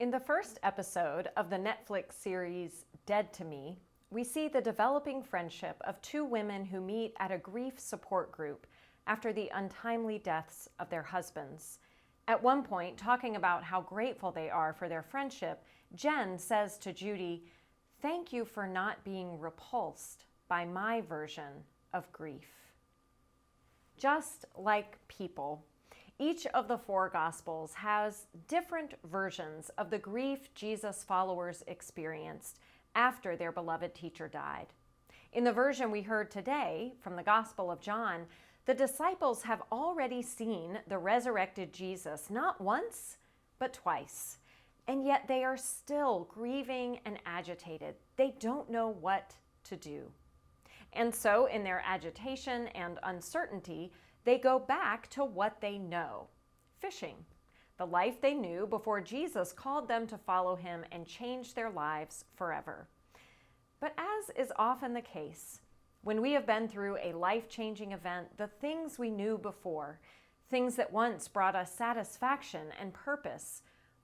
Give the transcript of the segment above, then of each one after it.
In the first episode of the Netflix series Dead to Me, we see the developing friendship of two women who meet at a grief support group after the untimely deaths of their husbands. At one point, talking about how grateful they are for their friendship, Jen says to Judy, "Thank you for not being repulsed by my version of grief." Just like people, each of the four Gospels has different versions of the grief Jesus' followers experienced after their beloved teacher died. In the version we heard today from the Gospel of John, the disciples have already seen the resurrected Jesus not once, but twice. And yet they are still grieving and agitated. They don't know what to do. And so in their agitation and uncertainty, they go back to what they know, fishing, the life they knew before Jesus called them to follow him and change their lives forever. But as is often the case, when we have been through a life-changing event, the things we knew before, things that once brought us satisfaction and purpose,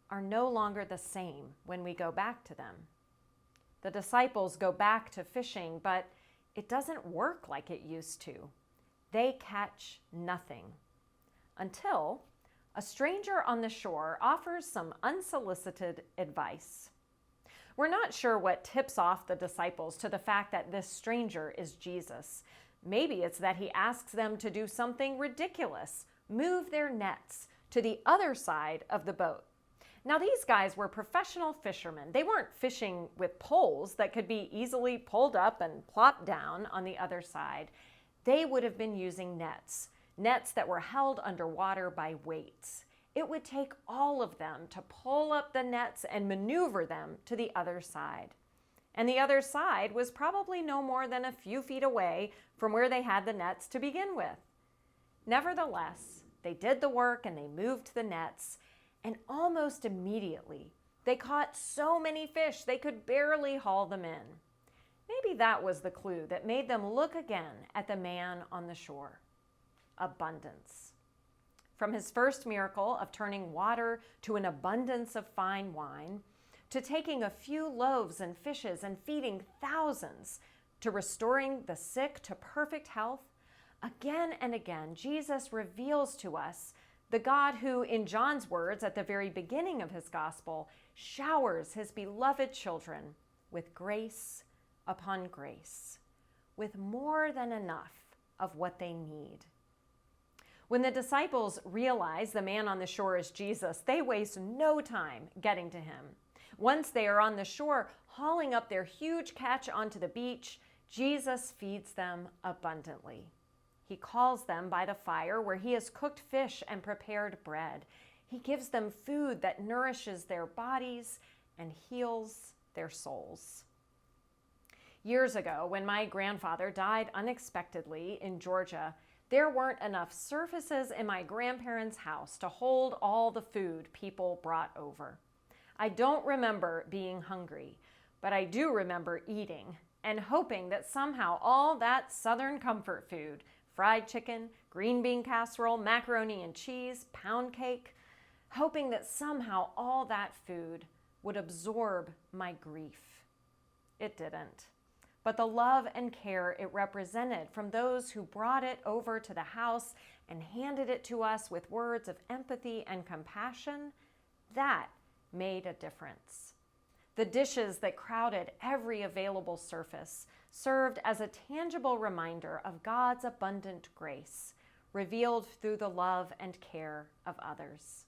are no longer the same when we go back to them. The disciples go back to fishing, but it doesn't work like it used to. They catch nothing until a stranger on the shore offers some unsolicited advice. We're not sure what tips off the disciples to the fact that this stranger is Jesus. Maybe it's that he asks them to do something ridiculous, move their nets to the other side of the boat. Now, these guys were professional fishermen. They weren't fishing with poles that could be easily pulled up and plopped down on the other side. They would have been using nets that were held underwater by weights. It would take all of them to pull up the nets and maneuver them to the other side. And the other side was probably no more than a few feet away from where they had the nets to begin with. Nevertheless, they did the work and they moved the nets, and almost immediately they caught so many fish they could barely haul them in. Maybe that was the clue that made them look again at the man on the shore. Abundance. From his first miracle of turning water to an abundance of fine wine, to taking a few loaves and fishes and feeding thousands, to restoring the sick to perfect health, again and again, Jesus reveals to us the God who, in John's words at the very beginning of his gospel, showers his beloved children with grace upon grace, with more than enough of what they need. When the disciples realize the man on the shore is Jesus, they waste no time getting to him. Once they are on the shore, hauling up their huge catch onto the beach, Jesus feeds them abundantly. He calls them by the fire where he has cooked fish and prepared bread. He gives them food that nourishes their bodies and heals their souls. Years ago, when my grandfather died unexpectedly in Georgia, there weren't enough surfaces in my grandparents' house to hold all the food people brought over. I don't remember being hungry, but I do remember eating and hoping that somehow all that Southern comfort food, fried chicken, green bean casserole, macaroni and cheese, pound cake, hoping that somehow all that food would absorb my grief. It didn't. But the love and care it represented from those who brought it over to the house and handed it to us with words of empathy and compassion, that made a difference. The dishes that crowded every available surface served as a tangible reminder of God's abundant grace, revealed through the love and care of others.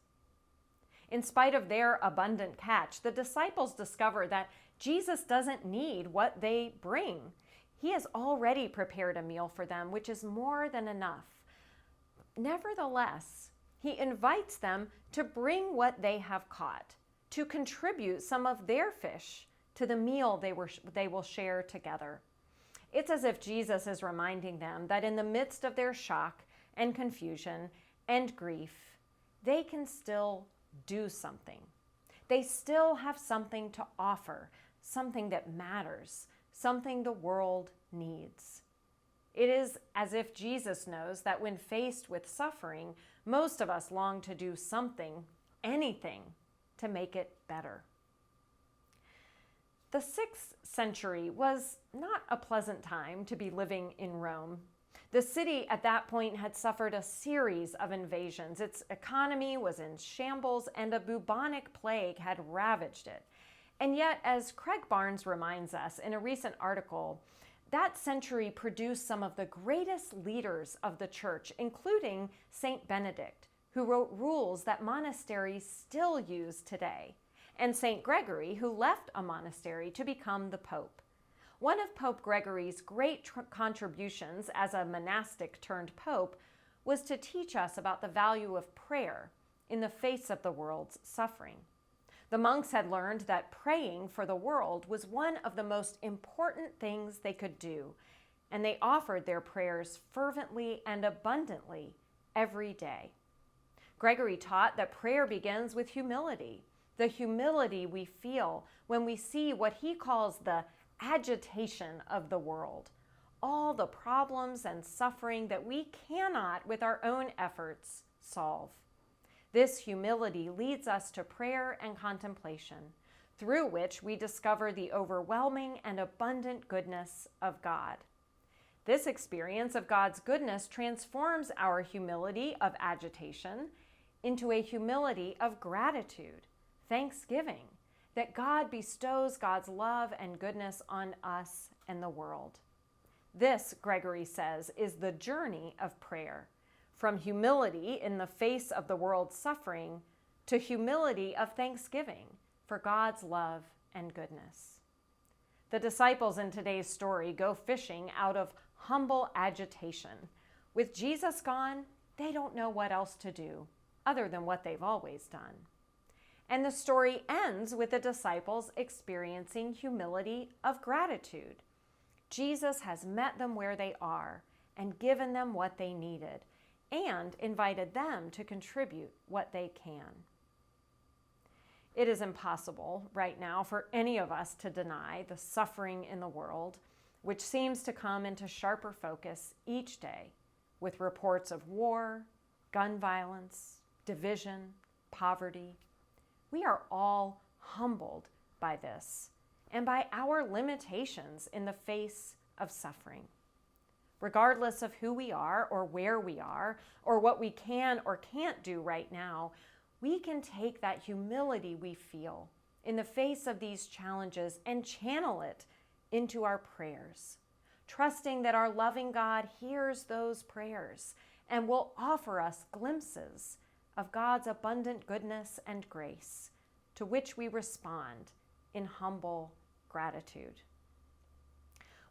In spite of their abundant catch, the disciples discover that Jesus doesn't need what they bring. He has already prepared a meal for them, which is more than enough. Nevertheless, he invites them to bring what they have caught, to contribute some of their fish to the meal they will share together. It's as if Jesus is reminding them that in the midst of their shock and confusion and grief, they can still do something. They still have something to offer, something that matters, something the world needs. It is as if Jesus knows that when faced with suffering, most of us long to do something, anything, to make it better. The 6th century was not a pleasant time to be living in Rome. The city at that point had suffered a series of invasions. Its economy was in shambles, and a bubonic plague had ravaged it. And yet, as Craig Barnes reminds us in a recent article, that century produced some of the greatest leaders of the church, including Saint Benedict, who wrote rules that monasteries still use today, and Saint Gregory, who left a monastery to become the Pope. One of Pope Gregory's great contributions as a monastic turned pope was to teach us about the value of prayer in the face of the world's suffering. The monks had learned that praying for the world was one of the most important things they could do, and they offered their prayers fervently and abundantly every day. Gregory taught that prayer begins with humility, the humility we feel when we see what he calls the agitation of the world, all the problems and suffering that we cannot, with our own efforts, solve. This humility leads us to prayer and contemplation, through which we discover the overwhelming and abundant goodness of God. This experience of God's goodness transforms our humility of agitation into a humility of gratitude, thanksgiving, that God bestows God's love and goodness on us and the world. This, Gregory says, is the journey of prayer, from humility in the face of the world's suffering to humility of thanksgiving for God's love and goodness. The disciples in today's story go fishing out of humble agitation. With Jesus gone, they don't know what else to do other than what they've always done. And the story ends with the disciples experiencing humility of gratitude. Jesus has met them where they are and given them what they needed and invited them to contribute what they can. It is impossible right now for any of us to deny the suffering in the world, which seems to come into sharper focus each day with reports of war, gun violence, division, poverty. We are all humbled by this and by our limitations in the face of suffering. Regardless of who we are or where we are or what we can or can't do right now, we can take that humility we feel in the face of these challenges and channel it into our prayers, trusting that our loving God hears those prayers and will offer us glimpses of God's abundant goodness and grace, to which we respond in humble gratitude.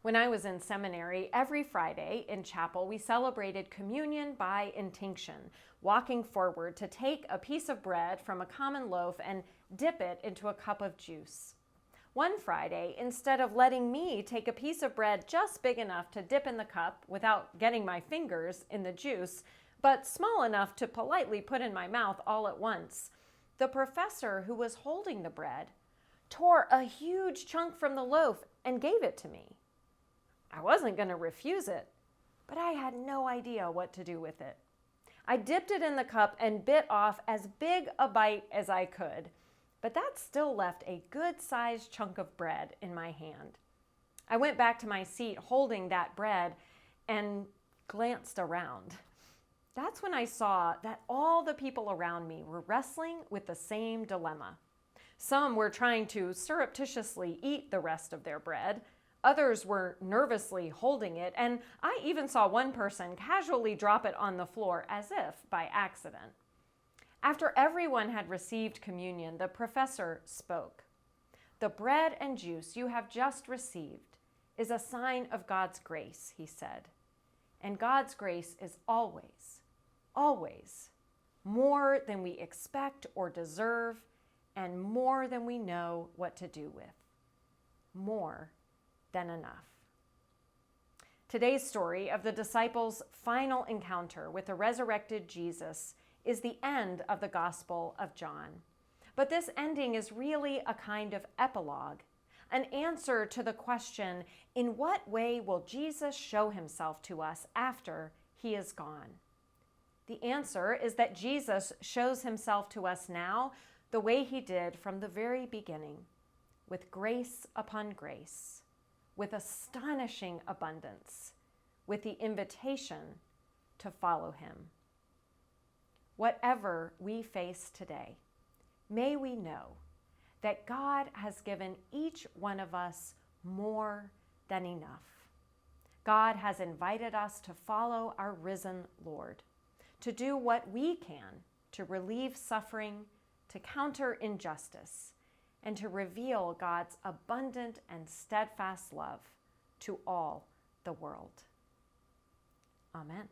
When I was in seminary, every Friday in chapel, we celebrated communion by intinction, walking forward to take a piece of bread from a common loaf and dip it into a cup of juice. One Friday, instead of letting me take a piece of bread just big enough to dip in the cup without getting my fingers in the juice, but small enough to politely put in my mouth all at once, the professor who was holding the bread tore a huge chunk from the loaf and gave it to me. I wasn't going to refuse it, but I had no idea what to do with it. I dipped it in the cup and bit off as big a bite as I could, but that still left a good-sized chunk of bread in my hand. I went back to my seat holding that bread and glanced around. That's when I saw that all the people around me were wrestling with the same dilemma. Some were trying to surreptitiously eat the rest of their bread. Others were nervously holding it, and I even saw one person casually drop it on the floor as if by accident. After everyone had received communion, the professor spoke. "The bread and juice you have just received is a sign of God's grace," he said. "And God's grace is always, always more than we expect or deserve, and more than we know what to do with. More than enough." Today's story of the disciples' final encounter with the resurrected Jesus is the end of the Gospel of John. But this ending is really a kind of epilogue, an answer to the question, in what way will Jesus show himself to us after he is gone? The answer is that Jesus shows himself to us now the way he did from the very beginning, with grace upon grace, with astonishing abundance, with the invitation to follow him. Whatever we face today, may we know that God has given each one of us more than enough. God has invited us to follow our risen Lord, to do what we can to relieve suffering, to counter injustice, and to reveal God's abundant and steadfast love to all the world. Amen.